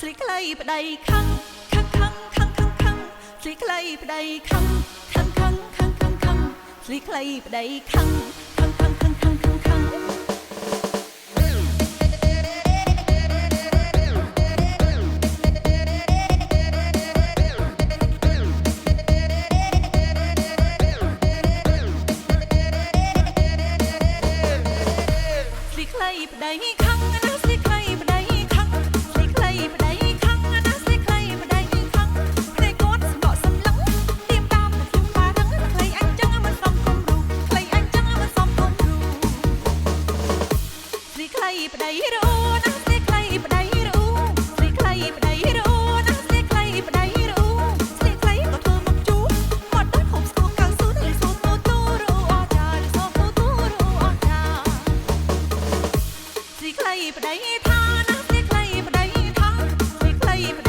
ស្រីខ្លីប្តីខឹងខឹងខឹងខឹងខឹងខឹងស្រីខ្លីប្តីខឹងខឹងខឹងខឹងខឹងខឹងស្រីខ្លីប្តីខឹងខឹងខឹងខឹងខឹងខឹងខឹងប្តីខឹងណាស្រីខ្លីប្តីខឹងស្រីខ្លីប្តីខឹងណាស្រីខ្លីប្តីខឹងប្តីគាត់សម្បកសម្លឹងទៀមតាមខ្ញុំបារឹងខ្លីអញចឹងមិនសមគុំរូខ្លីអញចឹងមិនសមគុំរូស្រីខ្លីប្តីរੂណាស្រីខ្លីប្តីរੂស្រីខ្លីប្តីរੂណាស្រីខ្លីប្តីរੂស្រីខ្លីក៏ធ្វើមកជូមកដល់ហូបស្គរកៅស៊ូលីស៊ូទូទូរੂអចារសូទូទូរੂអចាស្រីខ្លីប្តីថាណាស្រីខ្លីប្តីថាស្រីខ្លីប្តី